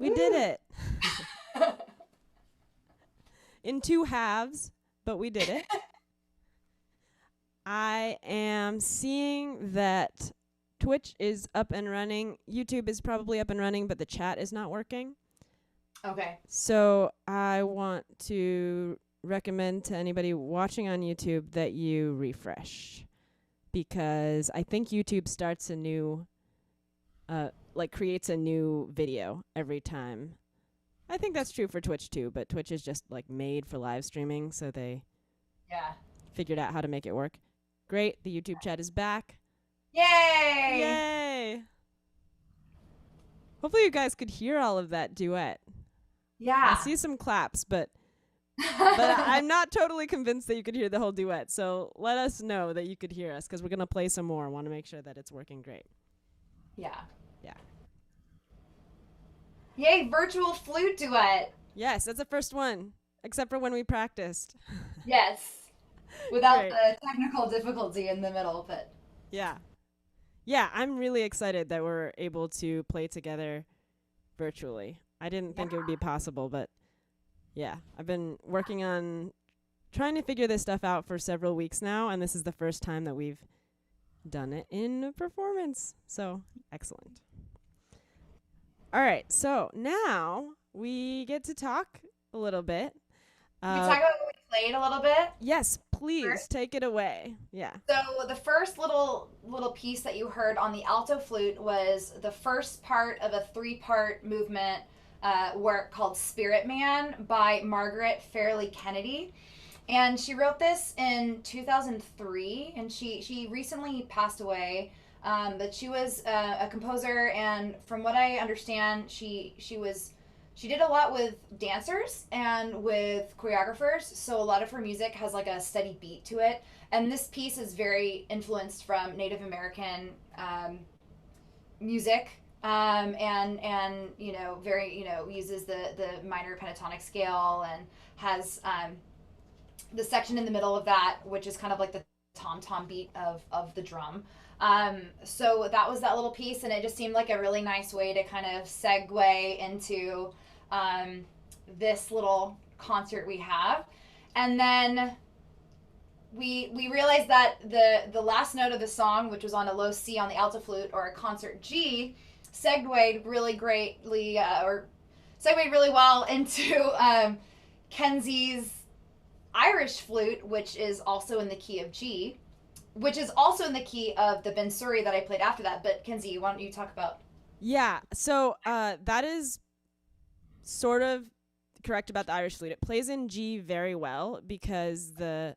We did it. In 2 halves, but we did it. I am seeing that Twitch is up and running. YouTube is probably up and running, but the chat is not working. Okay. So I want to recommend to anybody watching on YouTube that you refresh, because I think YouTube starts a new, creates a new video every time. I think that's true for Twitch too, but Twitch is just made for live streaming, so they figured out how to make it work. Great, the YouTube chat is back. Yay! Yay! Hopefully you guys could hear all of that duet. Yeah. I see some claps, but I'm not totally convinced that you could hear the whole duet. So let us know that you could hear us, because we're going to play some more. I want to make sure that it's working great. Yeah. Yeah. Yay, virtual flute duet. Yes, that's the first one, except for when we practiced. Yes. Without the technical difficulty in the middle, but. Yeah. Yeah, I'm really excited that we're able to play together virtually. I didn't think it would be possible, but yeah, I've been working on trying to figure this stuff out for several weeks now, and this is the first time that we've done it in a performance. So, excellent. All right, so now we get to talk a little bit. Can we talk about what we played a little bit? Yes, please take it away. Yeah. So the first little piece that you heard on the alto flute was the first part of a 3-part movement work called Spirit Man by Margaret Fairley Kennedy. And she wrote this in 2003, and she recently passed away. But she was a composer, and from what I understand, she did a lot with dancers and with choreographers, so a lot of her music has like a steady beat to it. And this piece is very influenced from Native American music, and very uses the minor pentatonic scale, and has the section in the middle of that, which is kind of like the tom-tom beat of the drum. So that was that little piece, and it just seemed like a really nice way to kind of segue into this little concert we have. And then we realized that the last note of the song, which was on a low C on the alto flute, or a concert G, segued really well into Kenzie's Irish flute, which is also in the key of G, which is also in the key of the bansuri that I played after that. But Kenzie, why don't you talk about? Yeah, so that is sort of correct about the Irish flute. It plays in G very well because it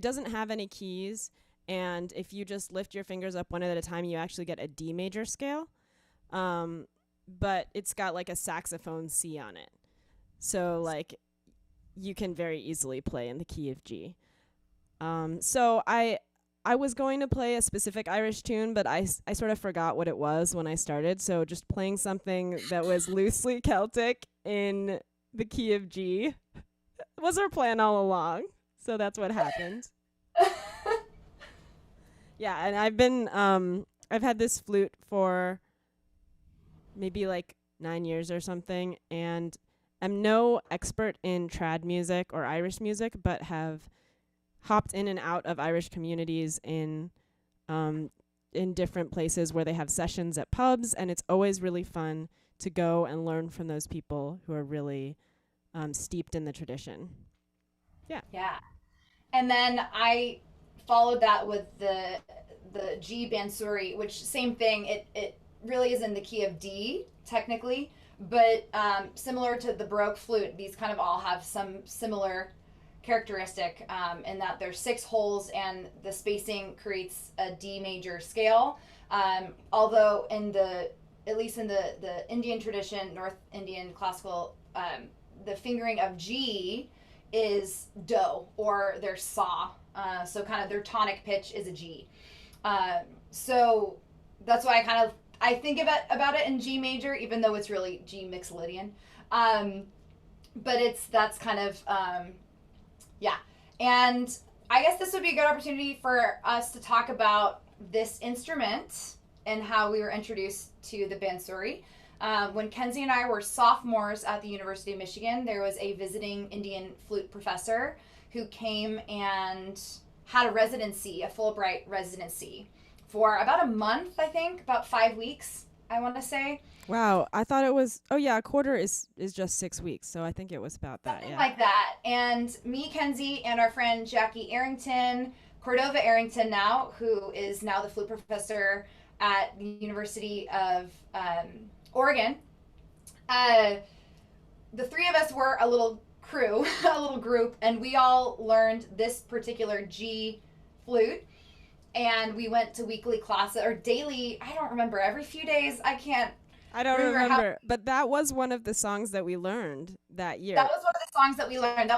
doesn't have any keys, and if you just lift your fingers up one at a time, you actually get a D major scale. But it's got like a saxophone C on it, so like you can very easily play in the key of G. So I was going to play a specific Irish tune, but I sort of forgot what it was when I started. So just playing something that was loosely Celtic in the key of G was our plan all along. So that's what happened. Yeah, and I've had this flute for maybe like 9 years or something, and I'm no expert in trad music or Irish music, but have hopped in and out of Irish communities in different places where they have sessions at pubs, and it's always really fun to go and learn from those people who are really steeped in the tradition. Yeah. Yeah. And then I followed that with the G bansuri, which same thing. It really is in the key of D technically, but similar to the Baroque flute, these kind of all have some similar characteristic in that there's 6 holes and the spacing creates a D major scale. Although at least in the Indian tradition, North Indian classical, the fingering of G is do, or their saw. So kind of their tonic pitch is a G. So that's why I think about it in G major, even though it's really G mixolydian. But that's kind of yeah. And I guess this would be a good opportunity for us to talk about this instrument and how we were introduced to the bansuri. When Kenzie and I were sophomores at the University of Michigan, there was a visiting Indian flute professor who came and had a residency, a Fulbright residency, for about a month, I think, about 5 weeks, I want to say. Wow, I thought it was. Oh yeah, a quarter is just 6 weeks, so I think it was about that. Something Yeah. like that. And me, Kenzie, and our friend Jackie Arrington, Cordova Arrington now, who is now the flute professor at the University of Oregon. The three of us were a little crew, a little group, and we all learned this particular G flute. And we went to weekly classes or daily, I don't remember, every few days. I don't remember, but that was one of the songs that we learned that year. That was one of the songs that we learned.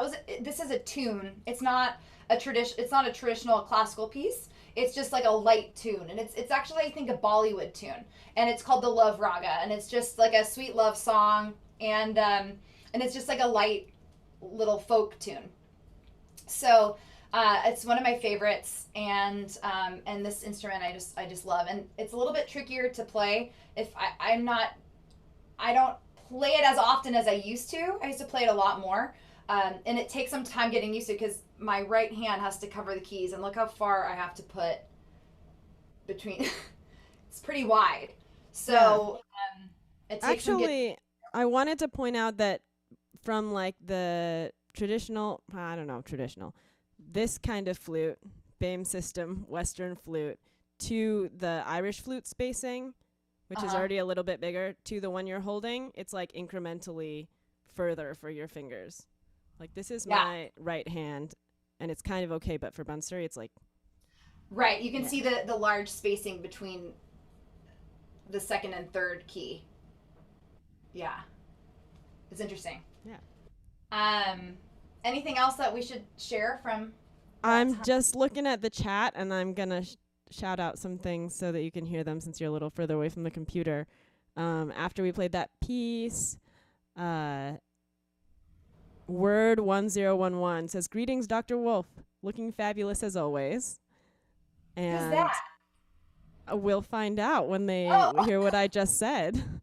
This is a tune. It's not a traditional classical piece. It's just like a light tune, and it's actually, I think, a Bollywood tune, and it's called the Love Raga, and it's just like a sweet love song, and it's just like a light little folk tune. So it's one of my favorites, and this instrument I just love, and it's a little bit trickier to play. If I don't play it as often as I used to. I used to play it a lot more, and it takes some time getting used to because my right hand has to cover the keys, and look how far I have to put between. It's pretty wide, so it takes Actually, I wanted to point out that from like the traditional, this kind of flute, BAME system, Western flute, to the Irish flute spacing, which is already a little bit bigger, to the one you're holding, it's like incrementally further for your fingers. Like this is my right hand, and it's kind of okay, but for bansuri, it's like... Right, you can see the large spacing between the second and third key. Yeah. It's interesting. Yeah. Anything else that we should share from... I'm just looking at the chat, and I'm going to shout out some things so that you can hear them since you're a little further away from the computer. After we played that piece, Word 1011 says, "Greetings, Dr. Woolf. Looking fabulous as always." And who's that? We'll find out when they hear what I just said.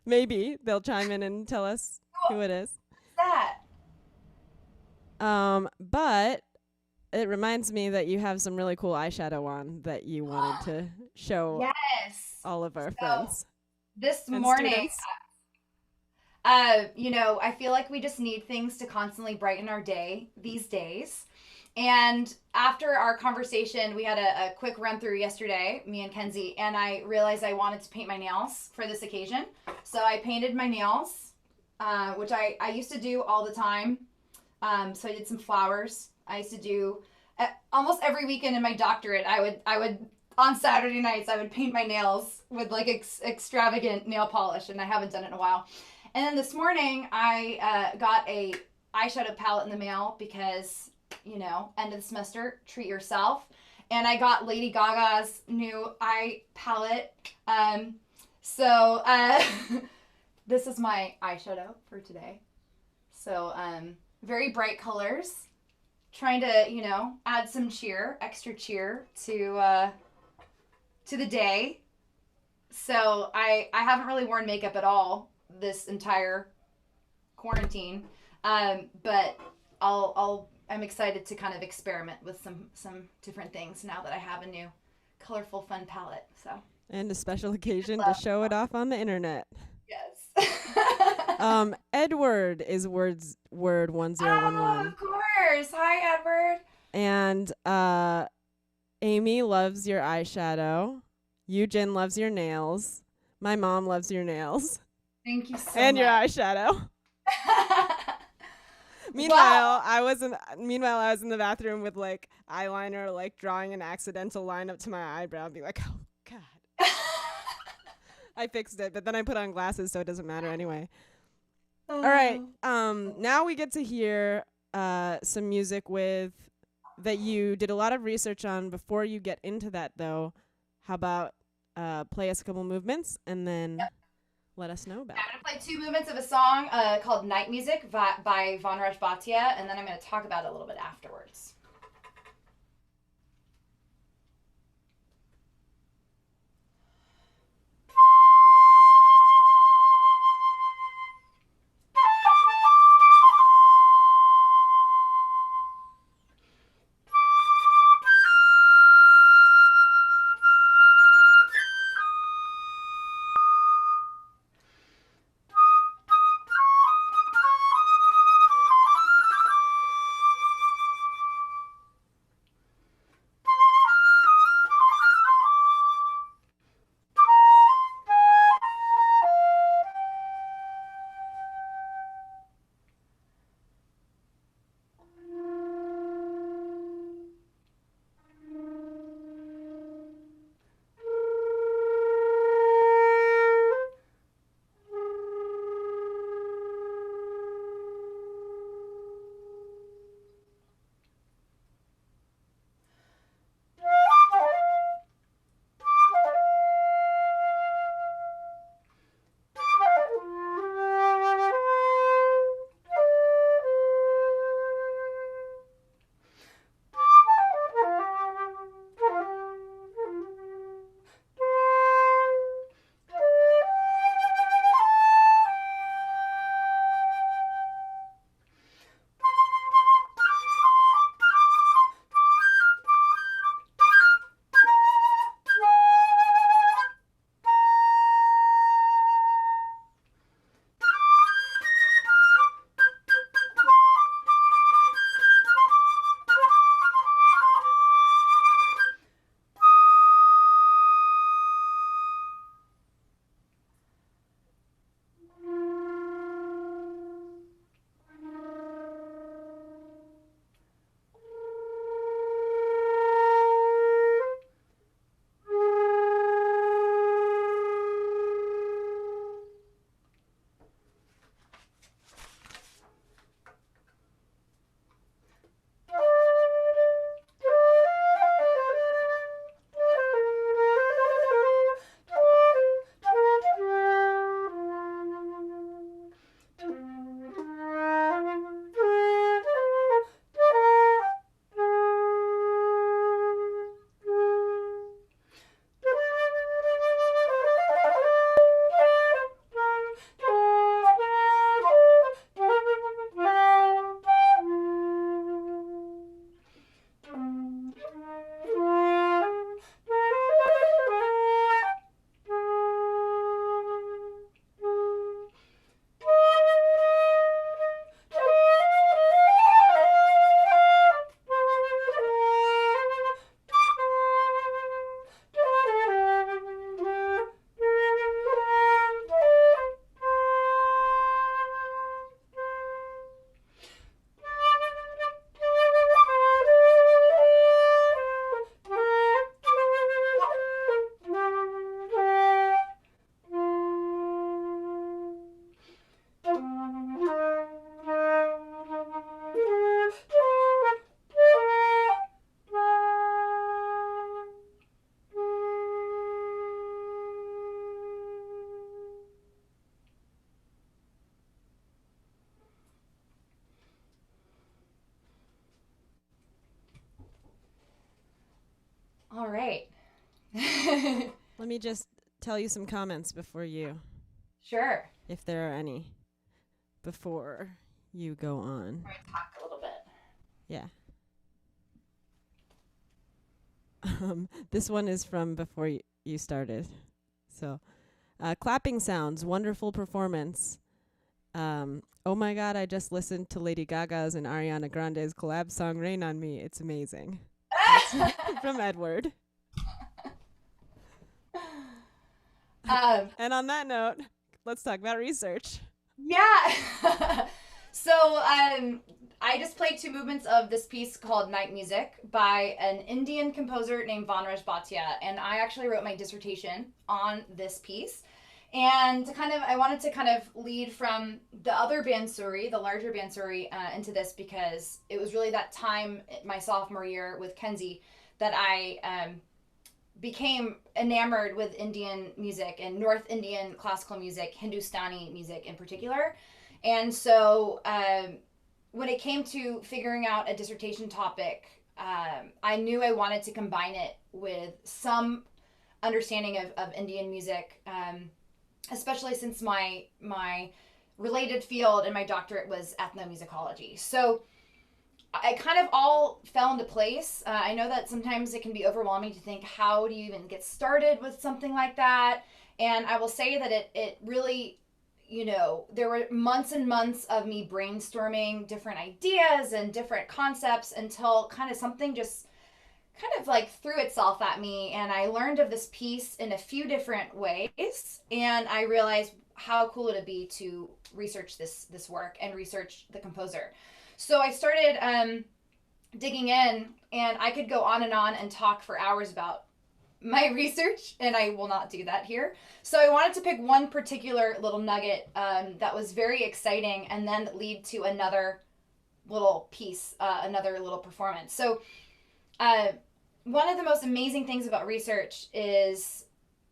Maybe they'll chime in and tell us who it is. Who's that? But it reminds me that you have some really cool eyeshadow on that you wanted to show all of our friends. This and morning, students. I feel like we just need things to constantly brighten our day these days. And after our conversation, we had a quick run through yesterday, me and Kenzie, and I realized I wanted to paint my nails for this occasion. So I painted my nails, which I used to do all the time. So I did some flowers. I used to do almost every weekend in my doctorate. I would on Saturday nights I would paint my nails with like extravagant nail polish, and I haven't done it in a while. And then this morning I got a eyeshadow palette in the mail because, end of the semester, treat yourself. And I got Lady Gaga's new eye palette. So this is my eyeshadow for today. So very bright colors. Trying to, add some extra cheer to the day. So I haven't really worn makeup at all this entire quarantine. But I'm excited to kind of experiment with some different things now that I have a new colorful fun palette. So. And a special occasion to show it off on the internet. Yes. Edward is word 1011. Oh, of course. Hi, Edward. And Amy loves your eyeshadow. Eugen loves your nails. My mom loves your nails. Thank you so much. And your eyeshadow. Meanwhile, I was in the bathroom with like eyeliner, like drawing an accidental line up to my eyebrow and be like, oh God. I fixed it, but then I put on glasses, so it doesn't matter anyway. All right. Now we get to hear some music that you did a lot of research on. Before you get into that, though, how about play us a couple movements and then let us know about it. I'm going to play 2 movements of a song called Night Music by Vanraj Bhatia, and then I'm going to talk about it a little bit afterwards. All right. Let me just tell you some comments Sure. if there are any, before you go on. We're gonna talk a little bit. Yeah. This one is from before you started. So, clapping sounds, wonderful performance. Oh my God, I just listened to Lady Gaga's and Ariana Grande's collab song Rain on Me. It's amazing. From Edward. And on that note, let's talk about research. Yeah. So I just played 2 movements of this piece called Night Music by an Indian composer named Vanraj Bhatia, and I actually wrote my dissertation on this piece. And I wanted to kind of lead from the other bansuri, the larger bansuri, into this because it was really that time my sophomore year with Kenzie that I became enamored with Indian music and North Indian classical music, Hindustani music in particular. And so when it came to figuring out a dissertation topic, I knew I wanted to combine it with some understanding of Indian music, especially since my related field in my doctorate was ethnomusicology. So I kind of all fell into place. I know that sometimes it can be overwhelming to think, how do you even get started with something like that? And I will say that it really, there were months and months of me brainstorming different ideas and different concepts until kind of something just kind of like threw itself at me, and I learned of this piece in a few different ways, and I realized how cool it would be to research this work and research the composer. So I started digging in, and I could go on and talk for hours about my research, and I will not do that here. So I wanted to pick one particular little nugget that was very exciting and then lead to another little piece, another little performance. So one of the most amazing things about research is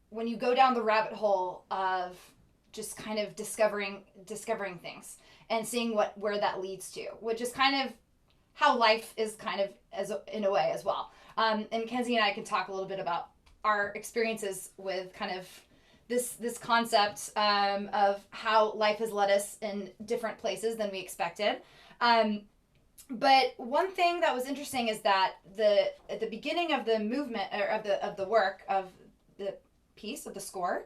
when you go down the rabbit hole of just kind of discovering things and seeing where that leads to, which is kind of how life is kind of in a way as well. And Kenzie and I can talk a little bit about our experiences with kind of this concept of how life has led us in different places than we expected. But one thing that was interesting is that at the beginning of the movement or of the work of the piece of the score,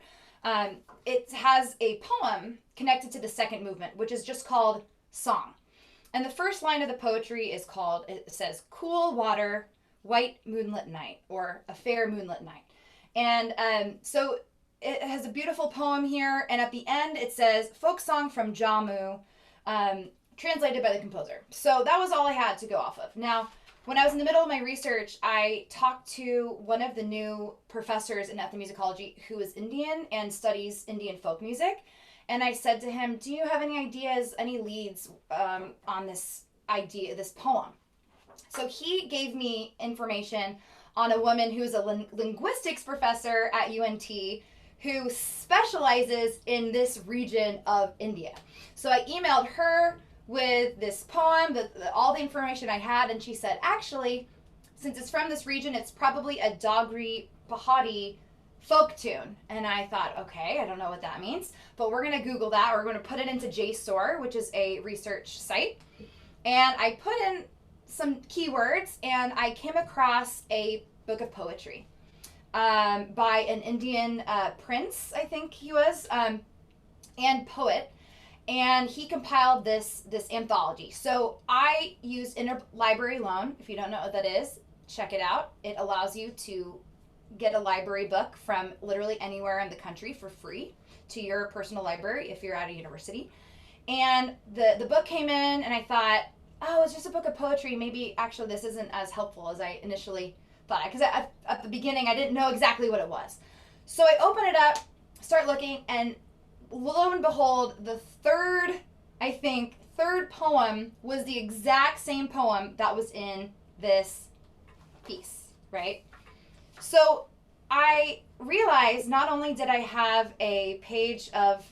it has a poem connected to the second movement, which is just called Song. And the first line of the poetry it says, "Cool water, white moonlit night," or "a fair moonlit night." And so it has a beautiful poem here. And at the end, it says, "Folk song from Jammu," translated by the composer. So that was all I had to go off of. Now, when I was in the middle of my research, I talked to one of the new professors in ethnomusicology who is Indian and studies Indian folk music. And I said to him, "Do you have any ideas, any leads on this poem?" So he gave me information on a woman who's a linguistics professor at UNT who specializes in this region of India. So I emailed her with this poem, all the information I had, and she said, actually, since it's from this region, it's probably a Dogri Pahadi folk tune. And I thought, okay, I don't know what that means, but we're going to Google that. We're going to put it into JSTOR, which is a research site. And I put in some keywords, and I came across a book of poetry by an Indian prince, I think he was, and poet. And he compiled this anthology. So I used interlibrary loan. If you don't know what that is, check it out. It allows you to get a library book from literally anywhere in the country for free to your personal library if you're at a university. And the book came in, and I thought, oh, it's just a book of poetry. Maybe actually this isn't as helpful as I initially thought. Because at the beginning, I didn't know exactly what it was. So I open it up, start looking, and lo and behold, the third poem was the exact same poem that was in this piece, right? So I realized not only did I have a page of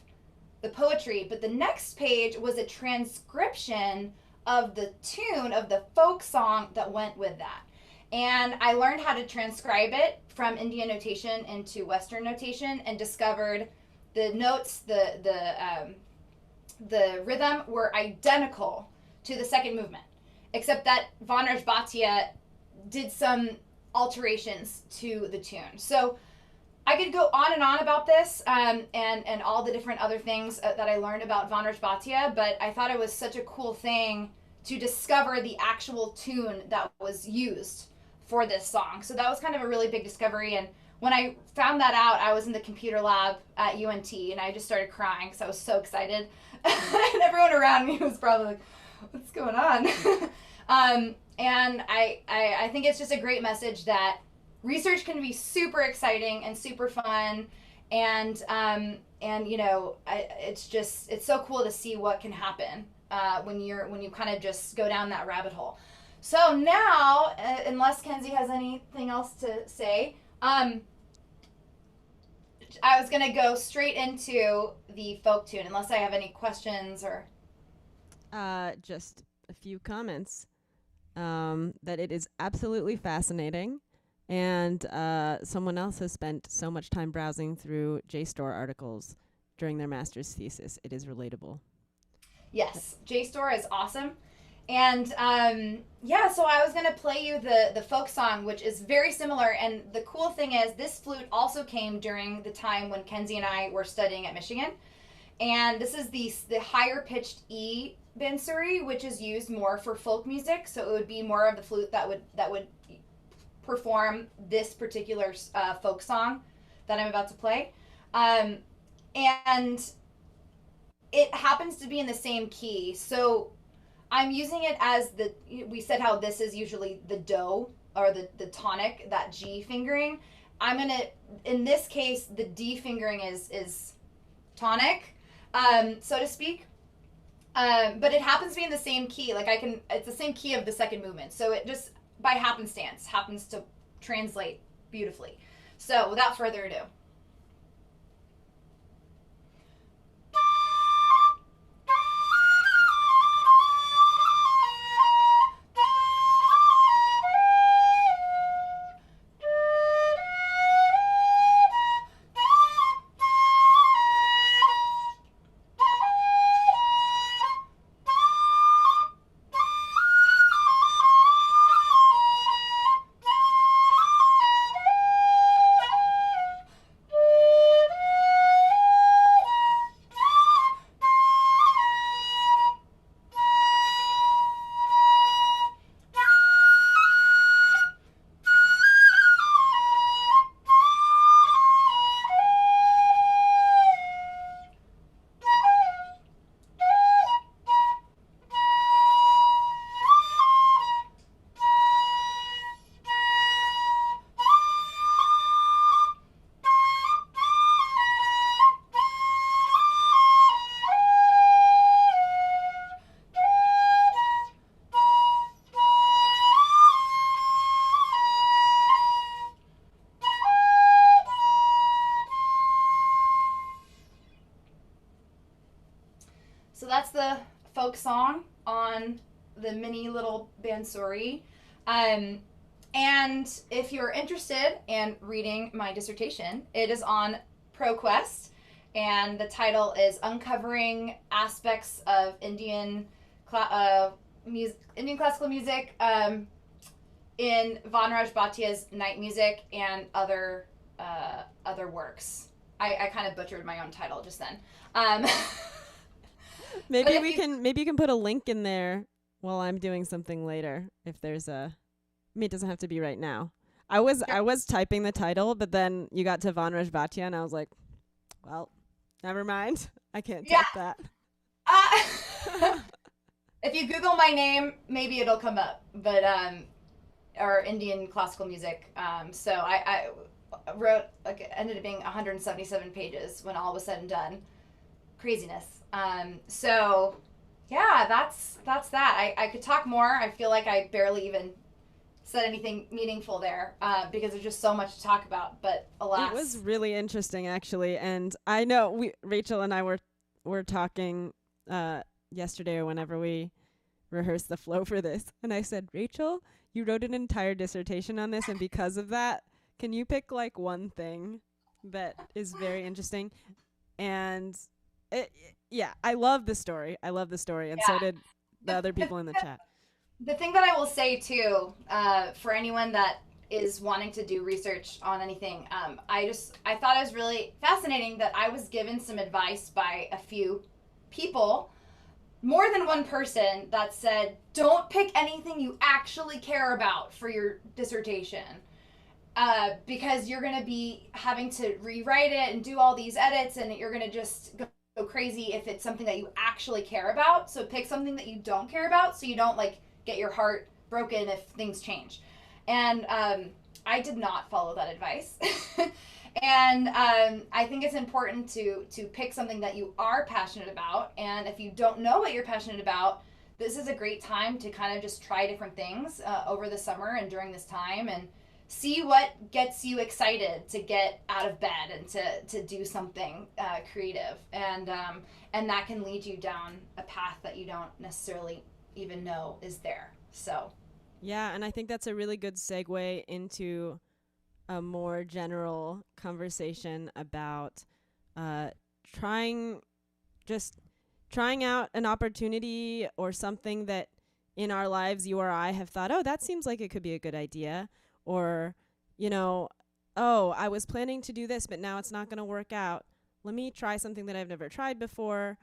the poetry, but the next page was a transcription of the tune of the folk song that went with that. And I learned how to transcribe it from Indian notation into Western notation, and discovered the notes, the rhythm were identical to the second movement, except that Vanraj Bhatia did some alterations to the tune. So I could go on and on about this, and all the different other things that I learned about Vanraj Bhatia, but I thought it was such a cool thing to discover the actual tune that was used for this song. So that was kind of a really big discovery. And when I found that out, I was in the computer lab at UNT, and I just started crying because I was so excited. And everyone around me was probably like, what's going on? And I think it's just a great message that research can be super exciting and super fun, and you know, it's so cool to see what can happen when you kind of just go down that rabbit hole. So now, unless Kenzie has anything else to say, I was gonna go straight into the folk tune, unless I have any questions or. Just a few comments. That it is absolutely fascinating. And someone else has spent so much time browsing through JSTOR articles during their master's thesis. It is relatable. Yes, JSTOR is awesome. And yeah, so I was going to play you the folk song, which is very similar. And the cool thing is, this flute also came during the time when Kenzie and I were studying at Michigan. And this is the higher pitched E bansuri, which is used more for folk music. So it would be more of the flute that would perform this particular folk song that I'm about to play. And it happens to be in the same key. So I'm using it as we said how this is usually the do, or the tonic, that G fingering. In this case, the D fingering is tonic, so to speak. But it happens to be in the same key. It's the same key of the second movement. So it just, by happenstance, happens to translate beautifully. So without further ado. So that's the folk song on the mini little bansuri. And if you're interested in reading my dissertation, it is on ProQuest, and the title is Uncovering Aspects of Indian classical music in Vanraj Bhatia's Night Music and other works. I kind of butchered my own title just then. Maybe you can put a link in there while I'm doing something later, if there's a. I mean, it doesn't have to be right now. I was typing the title, but then you got to Vanraj Bhatia, and I was like, well, never mind. I can't type that. If you Google my name, maybe it'll come up. But or Indian classical music. So I wrote, it ended up being 177 pages when all was said and done. Craziness. So yeah, that's that. I could talk more. I feel like I barely even said anything meaningful there because there's just so much to talk about. But alas, it was really interesting actually, and I know Rachel and I were talking yesterday or whenever we rehearse the flow for this. And I said, Rachel, you wrote an entire dissertation on this, and because of that, can you pick like one thing that is very interesting? And yeah, I love the story. I love the story, and so Yeah. did the other people in the chat. The thing that I will say too, for anyone that is wanting to do research on anything, I thought it was really fascinating that I was given some advice by a few people, more than one person, that said, don't pick anything you actually care about for your dissertation. Because you're going to be having to rewrite it and do all these edits, and you're going to just go crazy if it's something that you actually care about. So pick something that you don't care about, so you don't like get your heart broken if things change. And I did not follow that advice. And I think it's important to pick something that you are passionate about. And if you don't know what you're passionate about, this is a great time to kind of just try different things over the summer and during this time, and see what gets you excited to get out of bed and to do something creative. And that can lead you down a path that you don't necessarily even know is there. So yeah, and I think that's a really good segue into a more general conversation about trying out an opportunity or something that in our lives you or I have thought, oh, that seems like it could be a good idea. Or, oh, I was planning to do this, but now it's not going to work out. Let me try something that I've never tried before.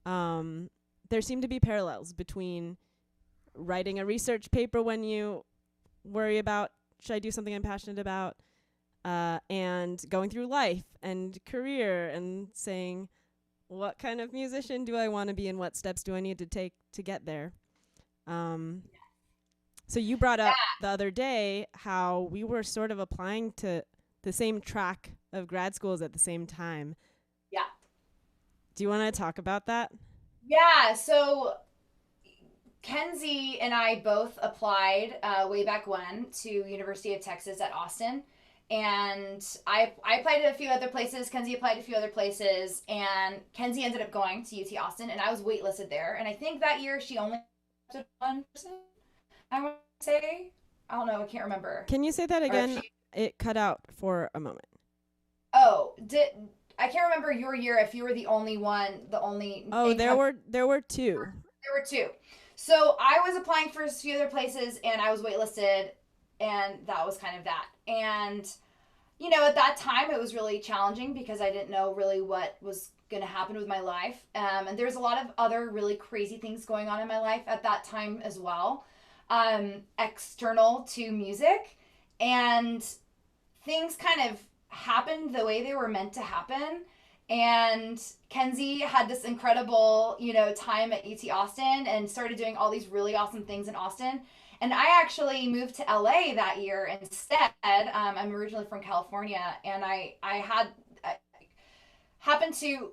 There seem to be parallels between writing a research paper when you worry about, should I do something I'm passionate about, and going through life and career and saying, what kind of musician do I want to be and what steps do I need to take to get there? So you brought up the other day how we were sort of applying to the same track of grad schools at the same time. Yeah. Do you want to talk about that? Yeah. So Kenzie and I both applied way back when to University of Texas at Austin. And I applied to a few other places. Kenzie applied to a few other places. And Kenzie ended up going to UT Austin. And I was waitlisted there. And I think that year she only accepted one person, I want to say. I don't know. I can't remember. Can you say that again? It cut out for a moment. Oh, I can't remember your year if you were the only one, Oh, there were two. There were two. So I was applying for a few other places and I was waitlisted, and that was kind of that. And, at that time it was really challenging because I didn't know really what was going to happen with my life. And there's a lot of other really crazy things going on in my life at that time as well, external to music. And things kind of happened the way they were meant to happen. And Kenzie had this incredible, time at UT Austin and started doing all these really awesome things in Austin. And I actually moved to LA that year instead. I'm originally from California, and I happened to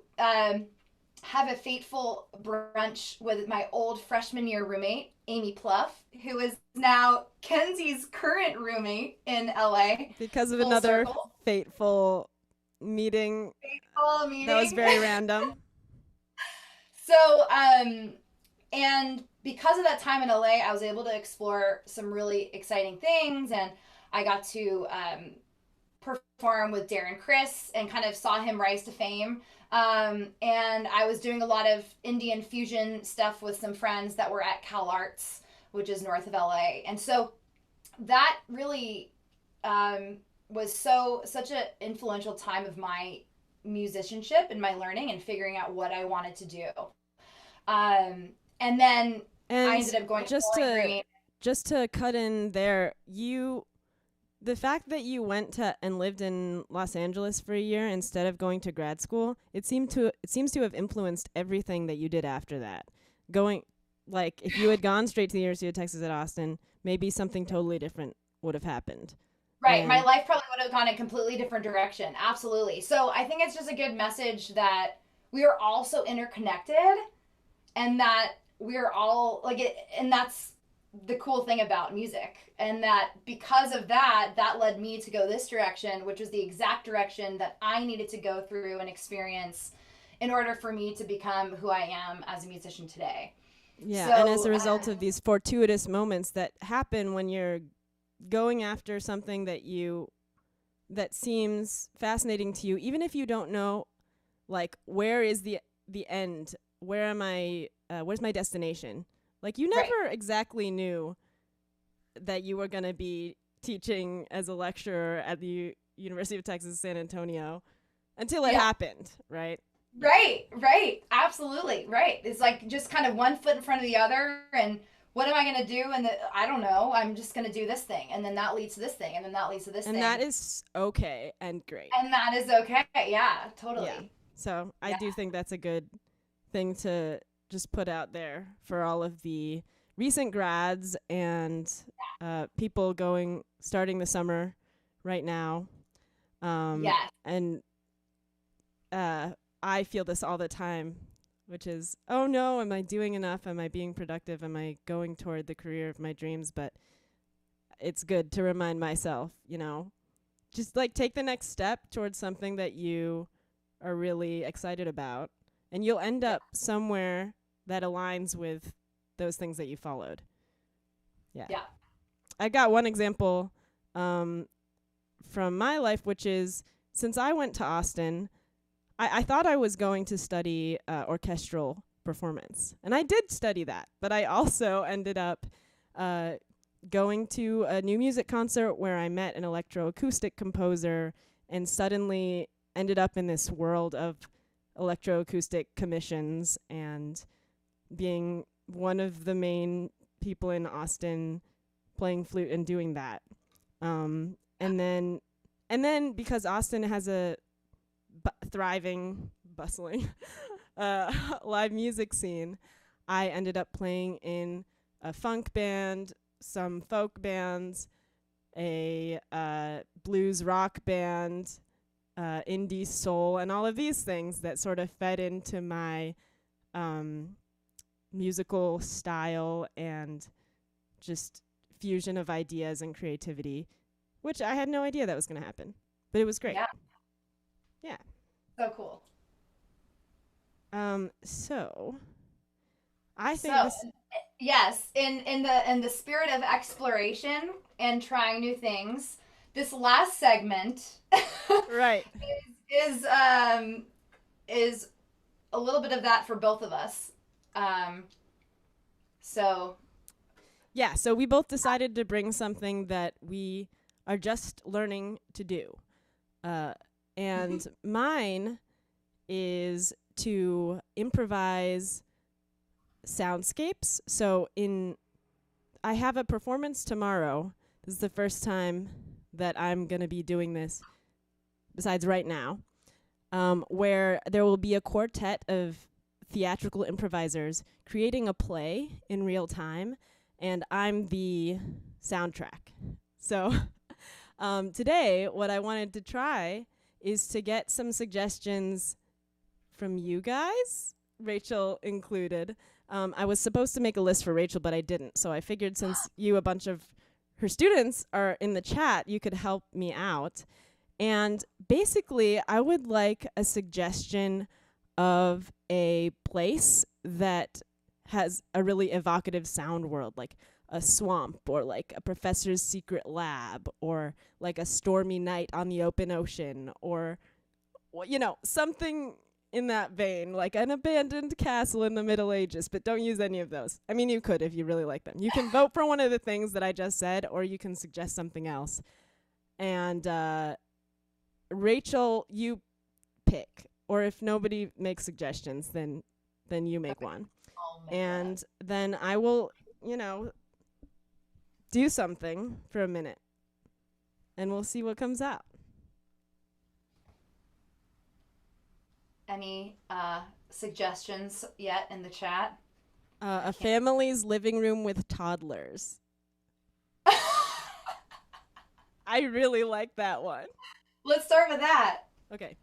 have a fateful brunch with my old freshman year roommate, Amy Pluff, who is now Kenzie's current roommate in LA. Because of another fateful meeting. That was very random. So, and because of that time in LA, I was able to explore some really exciting things, and I got to perform with Darren Criss and kind of saw him rise to fame. And I was doing a lot of Indian fusion stuff with some friends that were at Cal Arts, which is north of LA. And so that really was such an influential time of my musicianship and my learning and figuring out what I wanted to do. And then I ended up going just to cut in there, the fact that you went to and lived in Los Angeles for a year instead of going to grad school, it seems to have influenced everything that you did after that. If you had gone straight to the University of Texas at Austin, maybe something totally different would have happened. Right. My life probably would have gone a completely different direction. Absolutely. So I think it's just a good message that we are all so interconnected, and that we're all and that's the cool thing about music. And that because of that led me to go this direction, which was the exact direction that I needed to go through and experience in order for me to become who I am as a musician today. Yeah, and as So a result of these fortuitous moments that happen when you're going after something that seems fascinating to you, even if you don't know, like, where is the end? Where am I? Where's my destination? Like, you right, never exactly knew that you were going to be teaching as a lecturer at the University of Texas San Antonio until it yeah. happened, right? Yeah. Right, absolutely, right. It's like just kind of one foot in front of the other, and what am I going to do? And I don't know. I'm just going to do this thing, and then that leads to this thing, and then that leads to this And that thing, is okay and great. and that is okay. Yeah, Yeah. totally. So I Yeah, do think that's a good thing to just put out there for all of the recent grads and people starting the summer right now. yes, And I feel this all the time, which is, oh no, am I doing enough? Am I being productive? Am I going toward the career of my dreams? But it's good to remind myself, just like take the next step towards something that you are really excited about, and you'll end yeah, up somewhere that aligns with those things that you followed. Yeah. yeah. I got one example um, from my life, which is since I went to Austin, I thought I was going to study orchestral performance. And I did study that, but I also ended up going to a new music concert where I met an electroacoustic composer and suddenly ended up in this world of electroacoustic commissions and being one of the main people in Austin playing flute and doing that. And then because Austin has a thriving, bustling live music scene, I ended up playing in a funk band, some folk bands, a blues rock band, indie soul, and all of these things that sort of fed into my musical style and just fusion of ideas and creativity, which I had no idea that was going to happen. But it was great. Yeah, Yeah. so cool. So I So think this. yes, in the spirit of exploration and trying new things, this last segment Right. is um is a little bit of that for both of us. Um, so Yeah. So we both decided to bring something that we are just learning to do. Uh, and mine is to improvise soundscapes. So I have a performance tomorrow. This is the first time that I'm going to be doing this, besides right now, where there will be a quartet of theatrical improvisers creating a play in real time, and I'm the soundtrack. So today, what I wanted to try is to get some suggestions from you guys, Rachel included. I was supposed to make a list for Rachel, but I didn't. So I figured since a bunch of her students are in the chat, you could help me out. And basically, I would like a suggestion of a place that has a really evocative sound world, like a swamp or like a professor's secret lab or like a stormy night on the open ocean or, something in that vein, like an abandoned castle in the Middle Ages, but don't use any of those. I mean, you could if you really like them. You can vote for one of the things that I just said, or you can suggest something else. And Rachel, you pick. Or if nobody makes suggestions, then you make one. I'll make And then I will, do something for a minute. And we'll see what comes out. any suggestions yet in the chat? A family's living room with toddlers. I really like that one. Let's start with that. Okay.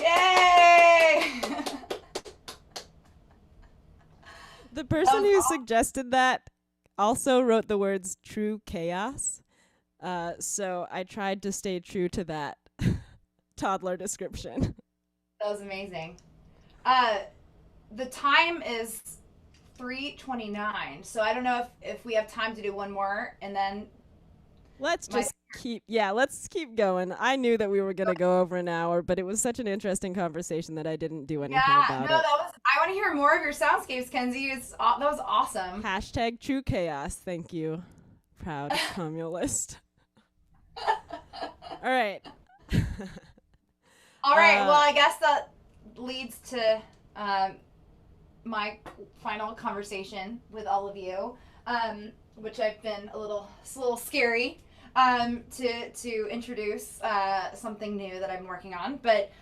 Yay! The That person was who awesome. suggested that also wrote the words true chaos. So I tried to stay true to that toddler description. That was amazing. The time is 3:29, so I don't know if we have time to do one more, and then Let's my just let's keep going. I knew that we were going to go over an hour, but it was such an interesting conversation that I didn't do anything yeah, no, about that it. was. I want to hear more of your soundscapes, Kenzie. That was awesome. Hashtag true chaos. Thank you, proud communalist. All right. All right, well, I guess that leads to my final conversation with all of you, which I've been a little scary to introduce something new that I'm working on. But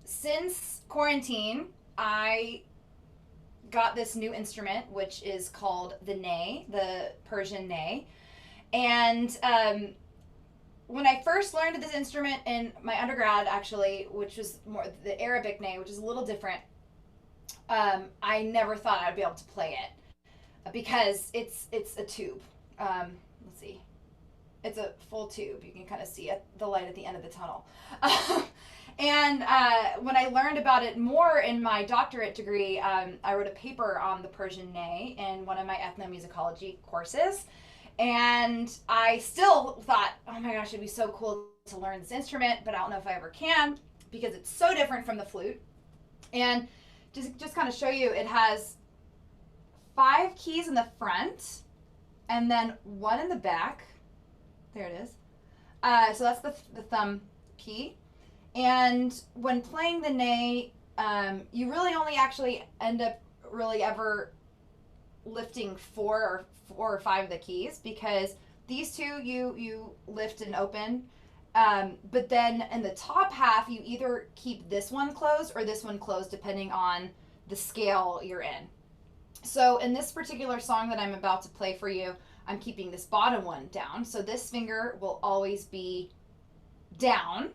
since quarantine, I got this new instrument, which is called the ney, the Persian ney. And when I first learned this instrument in my undergrad, actually, which was more the Arabic ney, which is a little different, I never thought I'd be able to play it because it's a tube. Let's see, it's a full tube. You can kind of see the light at the end of the tunnel. And when I learned about it more in my doctorate degree, I wrote a paper on the Persian ney in one of my ethnomusicology courses. And I still thought, oh my gosh, it'd be so cool to learn this instrument, but I don't know if I ever can because it's so different from the flute. And just kind of show you, it has 5 keys in the front and then 1 in the back. There it is. So that's the thumb key. And when playing the ney, you really only actually end up really ever lifting 4 or 5 of the keys, because these two you lift and open, but then in the top half you either keep this one closed or this one closed depending on the scale you're in. So in this particular song that I'm about to play for you, I'm keeping this bottom one down, so this finger will always be down.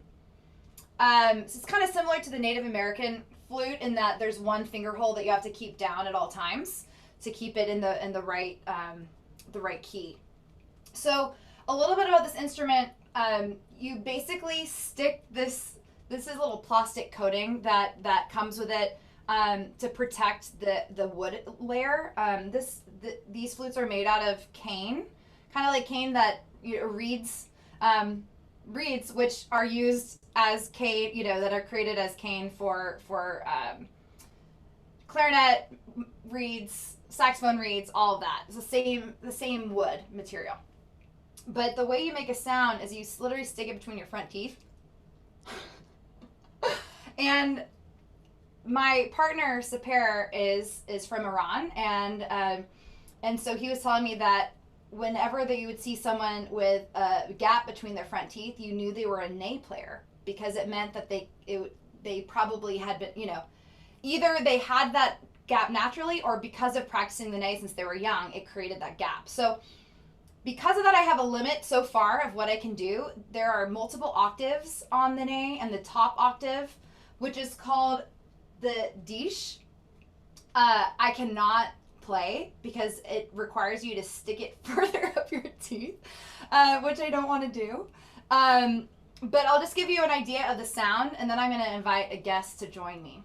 So it's kind of similar to the Native American flute in that there's one finger hole that you have to keep down at all times to keep it in the right key. So a little bit about this instrument. You basically stick this is a little plastic coating that comes with it to protect the wood layer. These flutes are made out of cane, kind of like cane that reeds, which are used as cane, that are created as cane for clarinet, reeds, saxophone reeds, all of that. It's the same wood material. But the way you make a sound is you literally stick it between your front teeth. And my partner Sepehr is from Iran, and so he was telling me that whenever that you would see someone with a gap between their front teeth, you knew they were a ney player, because it meant that they probably had been, either they had that gap naturally, or because of practicing the ney since they were young, it created that gap. So because of that, I have a limit so far of what I can do. There are multiple octaves on the ney, and the top octave, which is called the dish, I cannot play because it requires you to stick it further up your teeth, which I don't want to do. But I'll just give you an idea of the sound, and then I'm going to invite a guest to join me.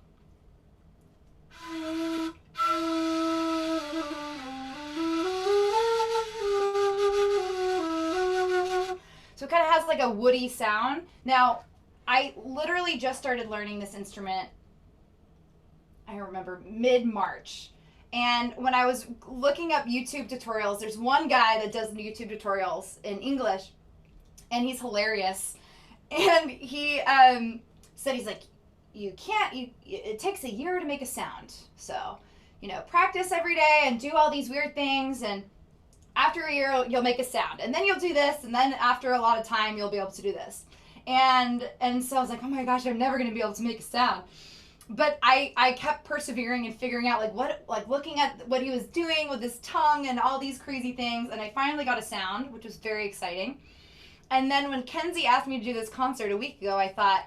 So it kind of has like a woody sound. Now, I literally just started learning this instrument, I remember, mid-March. And when I was looking up YouTube tutorials, there's one guy that does YouTube tutorials in English, and he's hilarious. And he said, he's like, it takes a year to make a sound. So, practice every day and do all these weird things, and after a year, you'll make a sound. And then you'll do this, and then after a lot of time, you'll be able to do this. And so I was like, oh my gosh, I'm never going to be able to make a sound. But I kept persevering and figuring out looking at what he was doing with his tongue and all these crazy things. And I finally got a sound, which was very exciting. And then when Kenzie asked me to do this concert a week ago, I thought,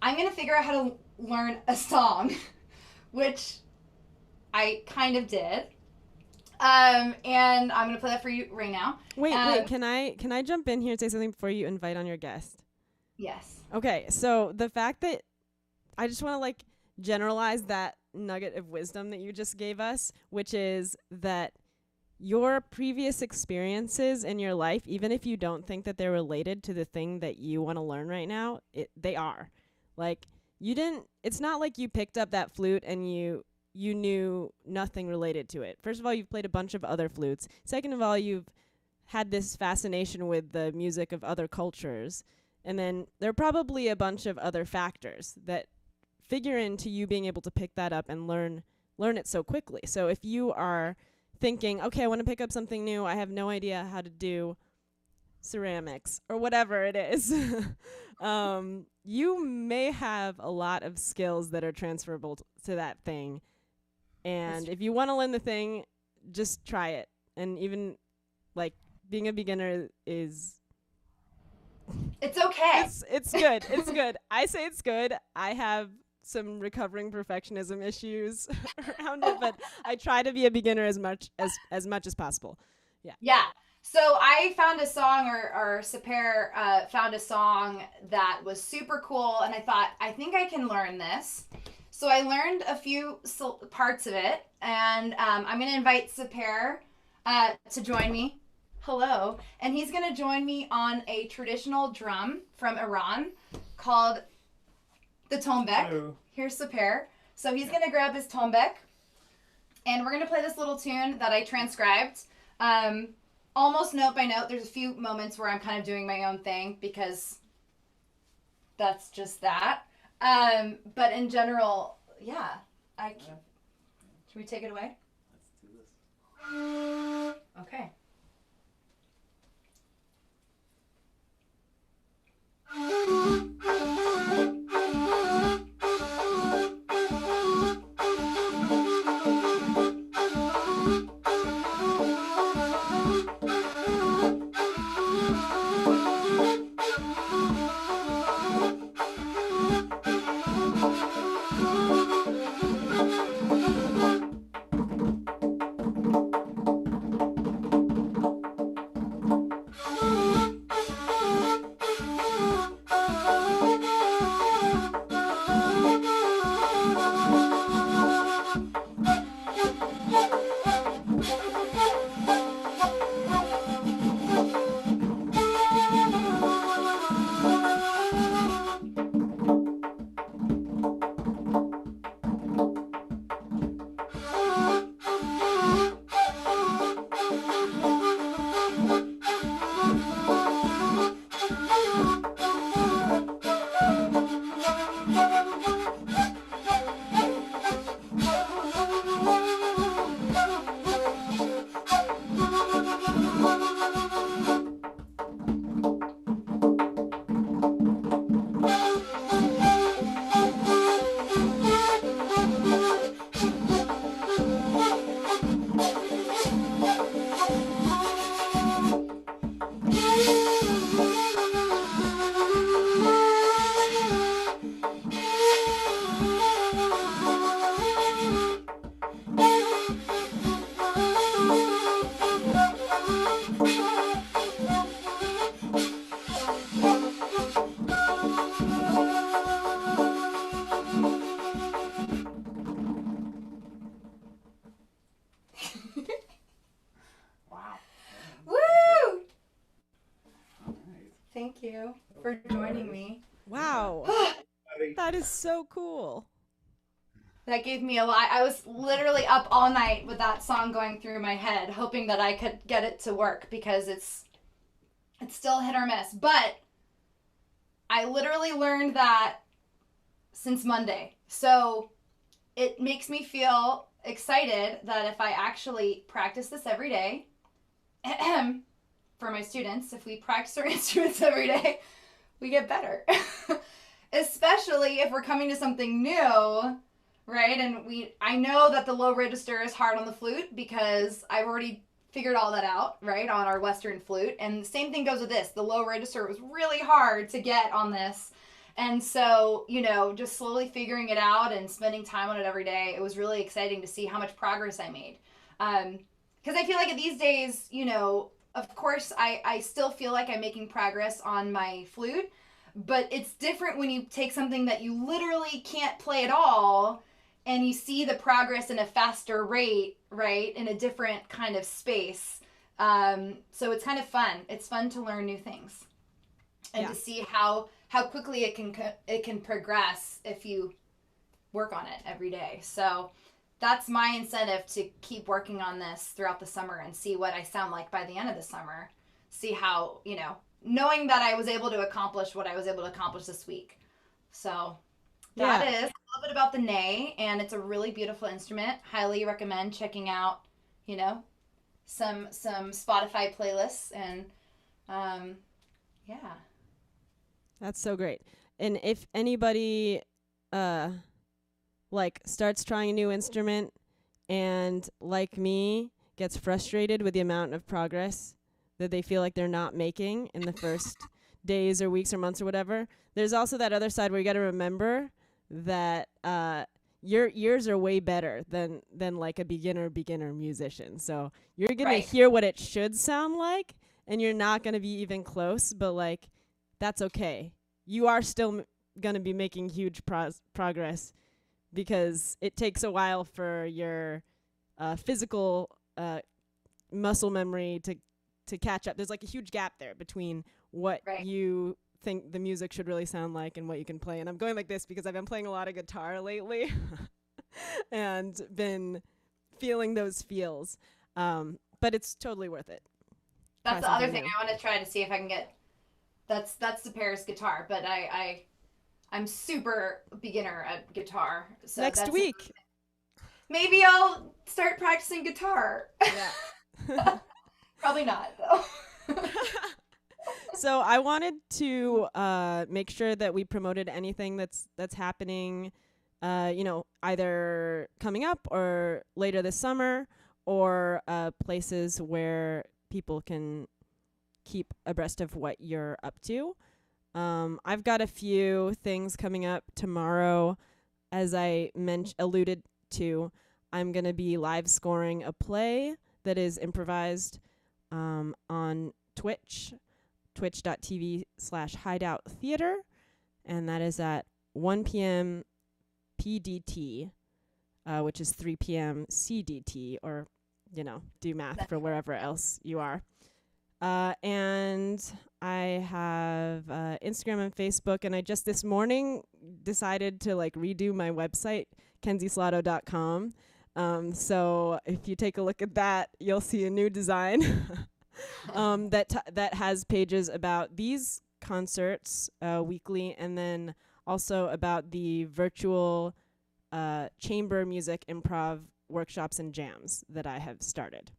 I'm going to figure out how to learn a song, which I kind of did. And I'm going to play that for you right now. Wait, can I jump in here and say something before you invite on your guest? Yes. Okay, so the fact that I just want to generalize that nugget of wisdom that you just gave us, which is that your previous experiences in your life, even if you don't think that they're related to the thing that you want to learn right now, they are. It's not like you picked up that flute and you knew nothing related to it. First of all, you've played a bunch of other flutes. Second of all, you've had this fascination with the music of other cultures. And then there are probably a bunch of other factors that figure into you being able to pick that up and learn it so quickly. So if you are thinking, okay, I want to pick up something new, I have no idea how to do ceramics or whatever it is, you may have a lot of skills that are transferable to that thing. And if you want to learn the thing, just try it. And even being a beginner is... It's okay. It's good. It's good. I say it's good. I have some recovering perfectionism issues around it, but I try to be a beginner as much as possible. Yeah. Yeah. So I found a song, or Sepehr found a song that was super cool, and I thought, I think I can learn this. So I learned a few parts of it, and I'm going to invite Sepehr to join me. Hello. And he's going to join me on a traditional drum from Iran called the tombak. Hello. Here's Sepehr. So he's going to grab his tombak, and we're going to play this little tune that I transcribed. Almost note by note. There's a few moments where I'm kind of doing my own thing because that's just that. But in general, yeah. Should we take it away? Let's do this. Okay. Thank you for joining me. Wow. That is so cool. That gave me a lot. I was literally up all night with that song going through my head, hoping that I could get it to work because it's still hit or miss. But I literally learned that since Monday. So it makes me feel excited that if I actually practice this every day, for my students, if we practice our instruments every day, we get better. Especially if we're coming to something new, right? And I know that the low register is hard on the flute because I've already figured all that out, right, on our Western flute. And the same thing goes with this. The low register was really hard to get on this. And so, just slowly figuring it out and spending time on it every day, it was really exciting to see how much progress I made. Because I feel like these days, of course, I still feel like I'm making progress on my flute, but it's different when you take something that you literally can't play at all and you see the progress in a faster rate, right, in a different kind of space. So it's kind of fun. It's fun to learn new things and to see how quickly it can progress if you work on it every day. So that's my incentive to keep working on this throughout the summer and see what I sound like by the end of the summer. See how, knowing that I was able to accomplish what I was able to accomplish this week. So that is a little bit about the ney, and it's a really beautiful instrument. Highly recommend checking out, some Spotify playlists and That's so great. And if anybody starts trying a new instrument and, like me, gets frustrated with the amount of progress that they feel like they're not making in the first days or weeks or months or whatever, there's also that other side where you got to remember that your ears are way better than like a beginner musician. So you're going to hear what it should sound like, and you're not going to be even close, but like that's okay. You are still going to be making huge progress because it takes a while for your physical muscle memory to catch up. There's like a huge gap there between what you think the music should really sound like and what you can play. And I'm going like this because I've been playing a lot of guitar lately and been feeling those feels. But it's totally worth it. That's the other thing I want to try to see if I can get. That's Sepehr's guitar, but I'm super beginner at guitar. So next week, maybe I'll start practicing guitar. Yeah. Probably not though. So I wanted to make sure that we promoted anything that's happening, either coming up or later this summer, or places where people can keep abreast of what you're up to. I've got a few things coming up tomorrow. As I alluded to, I'm going to be live scoring a play that is improvised on Twitch, twitch.tv/hideout theater, and that is at 1 p.m. PDT, which is 3 p.m. CDT, or, do math for wherever else you are. And I have Instagram and Facebook, and I just this morning decided to redo my website, kenzieslottow.com. So if you take a look at that, you'll see a new design that has pages about these concerts weekly, and then also about the virtual chamber music improv workshops and jams that I have started.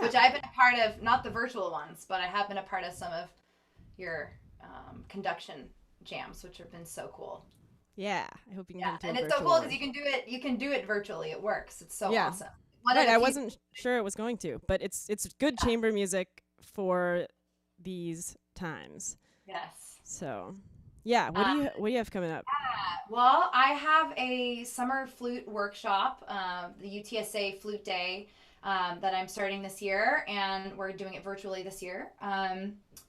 Which I've been a part of, not the virtual ones, but I have been a part of some of your conduction jams, which have been so cool. Yeah, I hope you can come to and a it's so virtual cool one. because you can do it virtually. It works. It's so awesome. I wasn't sure it was going to, but it's good chamber music for these times. Yes. So, what do you have coming up? Well, I have a summer flute workshop, the UTSA Flute Day, that I'm starting this year, and we're doing it virtually this year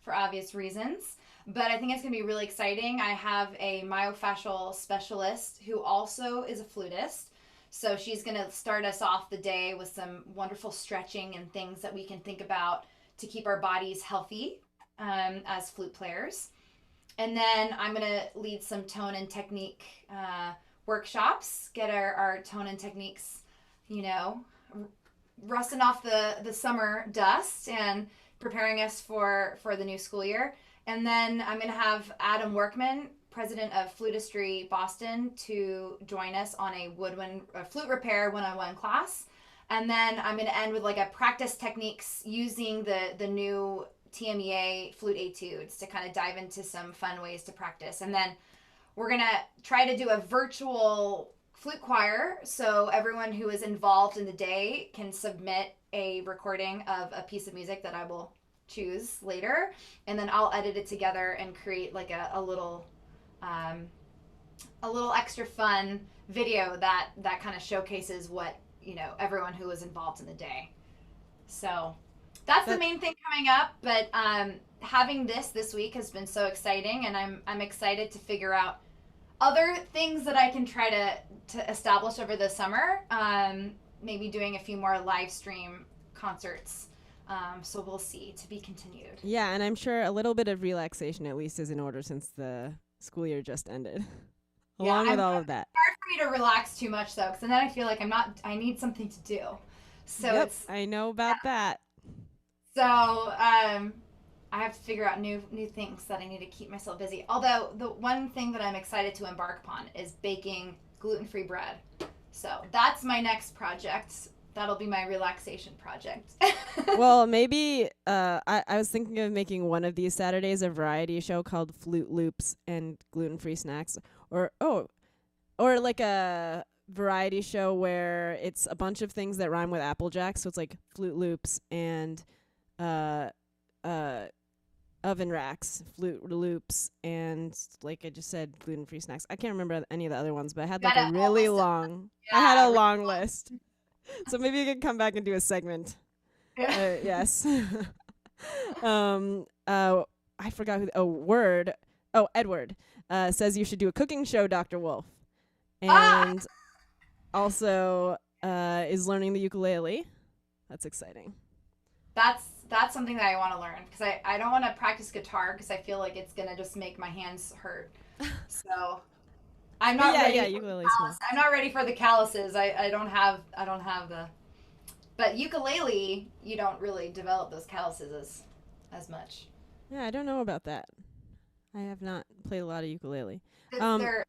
for obvious reasons. But I think it's going to be really exciting. I have a myofascial specialist who also is a flutist. So she's going to start us off the day with some wonderful stretching and things that we can think about to keep our bodies healthy as flute players. And then I'm going to lead some tone and technique workshops, get our tone and techniques, you know, rusting off the summer dust and preparing us for the new school year. And then I'm going to have Adam Workman, president of Flutistry Boston, to join us on a flute repair one-on-one class. And then I'm going to end with like a practice techniques using the new TMEA flute etudes to kind of dive into some fun ways to practice. And then we're going to try to do a virtual flute choir, so everyone who is involved in the day can submit a recording of a piece of music that I will choose later, and then I'll edit it together and create like a little extra fun video that kind of showcases what, you know, everyone who was involved in the day. So that's the main thing coming up, but having this week has been so exciting, and I'm excited to figure out other things that I can try to establish over the summer. Maybe doing a few more live stream concerts. So we'll see, to be continued. Yeah, and I'm sure a little bit of relaxation at least is in order since the school year just ended. Along with all of that. It's hard for me to relax too much though, because then I feel like I need something to do. So yep, I know about that. So I have to figure out new things that I need to keep myself busy. Although the one thing that I'm excited to embark upon is baking gluten-free bread. So that's my next project. That'll be my relaxation project. Well, maybe I was thinking of making one of these Saturdays a variety show called Flute Loops and Gluten-Free Snacks. Or like a variety show where it's a bunch of things that rhyme with Applejack. So it's like Flute Loops and oven racks, flute loops, and like I just said, gluten-free snacks. I can't remember any of the other ones, but I had like a really long. I had a long list. So maybe you could come back and do a segment. Yes. I forgot who. Edward says you should do a cooking show, Dr. Woolf, and also is learning the ukulele. That's exciting. That's something that I want to learn, because I don't want to practice guitar because I feel like it's gonna just make my hands hurt. So I'm not ready. Yeah, ukulele's small. I'm not ready for the calluses. I don't have the. But ukulele, you don't really develop those calluses as much. Yeah, I don't know about that. I have not played a lot of ukulele. They're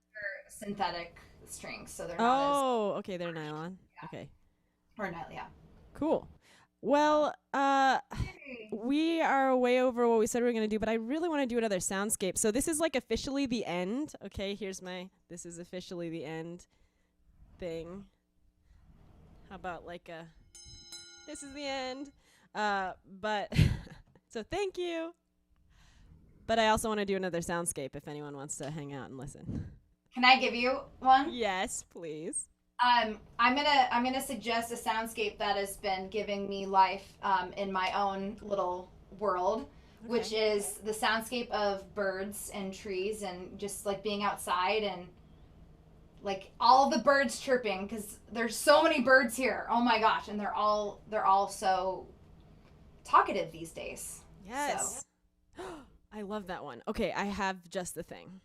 synthetic strings, so they're not as. Oh, okay, they're nylon. Yeah. Okay. Or nylon, yeah. Cool. Well, we are way over what we said we were going to do, but I really want to do another soundscape. So this is like officially the end. Okay, this is officially the end thing. How about like this is the end. But so thank you. But I also want to do another soundscape if anyone wants to hang out and listen. Can I give you one? Yes, please. I'm gonna suggest a soundscape that has been giving me life in my own little world, which is the soundscape of birds and trees and just like being outside and like all the birds chirping, because there's so many birds here. Oh my gosh, and they're all so talkative these days. Yes. So. I love that one. Okay, I have just the thing.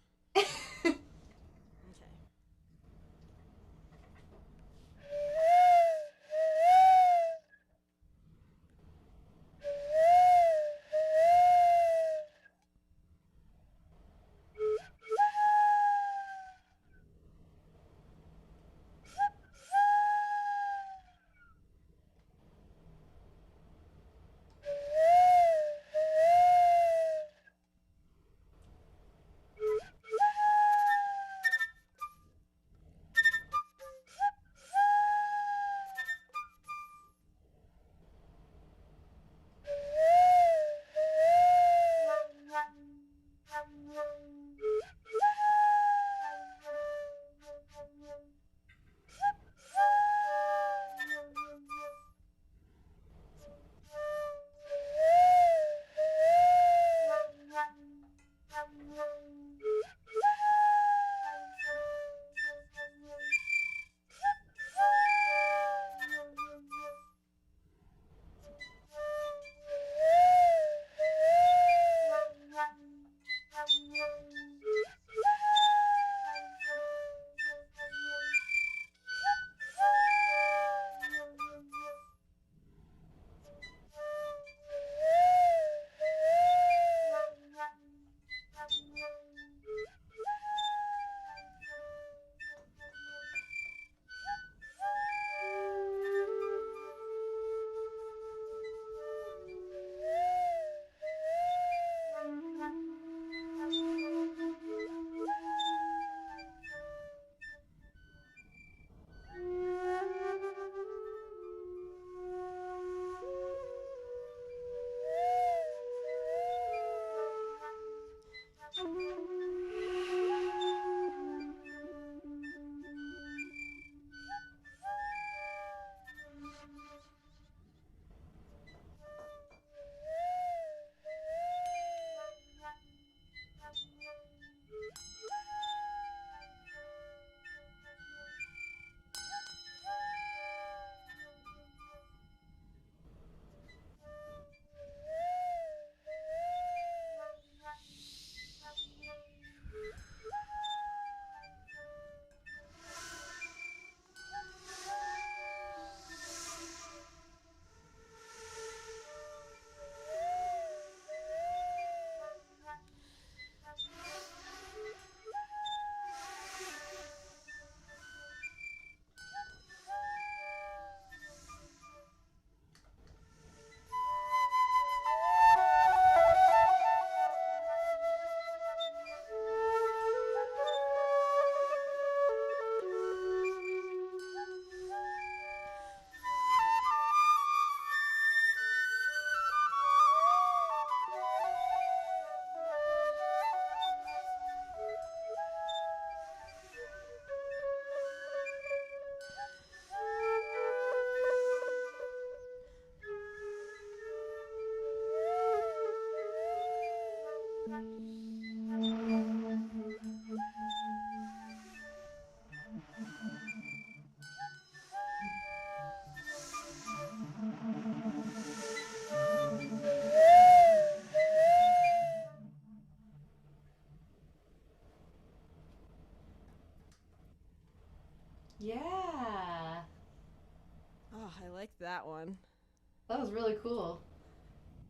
cool.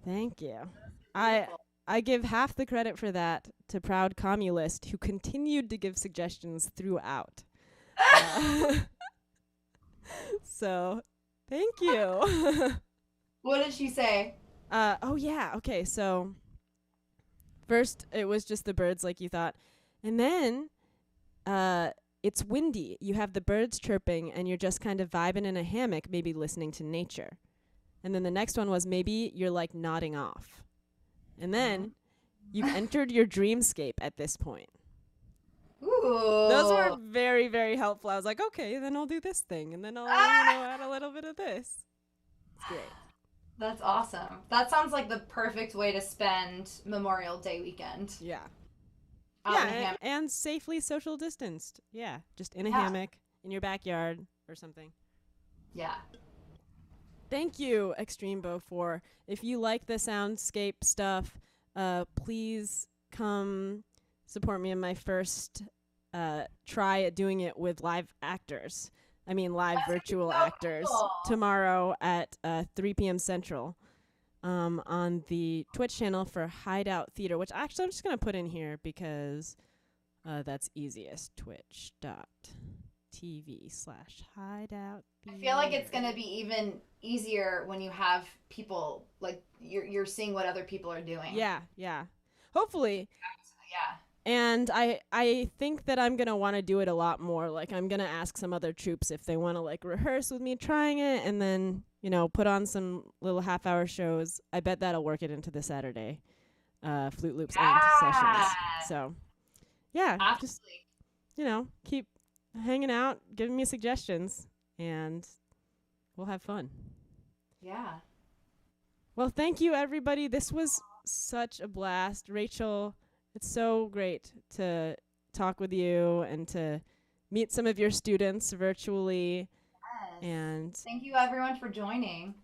Thank you. Beautiful. I give half the credit for that to Proud Communist, who continued to give suggestions throughout. So, thank you. What did she say? Oh yeah, okay, so first it was just the birds like you thought. And then it's windy. You have the birds chirping and you're just kind of vibing in a hammock, maybe listening to nature. And then the next one was maybe you're like nodding off. And then you've entered your dreamscape at this point. Ooh. Those were very, very helpful. I was like, okay, then I'll do this thing, and then I'll add a little bit of this. It's great. That's awesome. That sounds like the perfect way to spend Memorial Day weekend. Yeah. Out in a hammock. And safely social distanced. Yeah, just in a hammock in your backyard or something. Yeah. Thank you, Extreme Bow 4. If you like the soundscape stuff, please come support me in my first try at doing it with live actors. I mean, live virtual actors tomorrow at 3 p.m. Central on the Twitch channel for Hideout Theater, which actually I'm just going to put in here because that's easiest. Twitch.tv/Hideout Theater. I feel like it's going to be even easier when you have people, like, you're seeing what other people are doing. Yeah. Hopefully. Yeah. And I think that I'm going to want to do it a lot more. Like, I'm going to ask some other troops if they want to, like, rehearse with me trying it and then, put on some little half-hour shows. I bet that'll work it into the Saturday Flute Loops and sessions. So, yeah. Absolutely. Just, keep hanging out, giving me suggestions, and we'll have fun. Yeah. Well, thank you, everybody. This was such a blast. Rachel, it's so great to talk with you and to meet some of your students virtually. Yes. And thank you, everyone, for joining.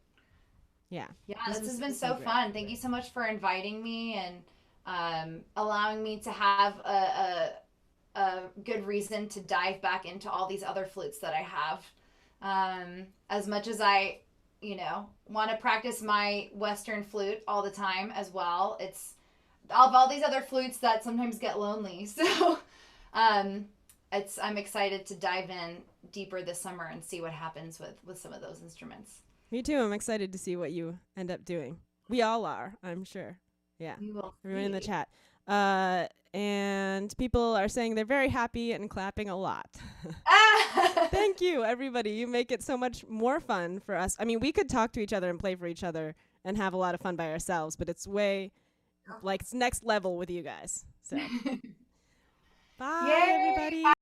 Yeah. Yeah, this has been so fun. Thank you so much for inviting me and allowing me to have a good reason to dive back into all these other flutes that I have. As much as I, want to practice my Western flute all the time as well, it's of all these other flutes that sometimes get lonely. So I'm excited to dive in deeper this summer and see what happens with some of those instruments. Me too. I'm excited to see what you end up doing. We all are, I'm sure. Yeah. Everyone in the chat. And people are saying they're very happy and clapping a lot. Thank you, everybody. You make it so much more fun for us. I mean, we could talk to each other and play for each other and have a lot of fun by ourselves, but it's way, it's next level with you guys. So, bye, everybody.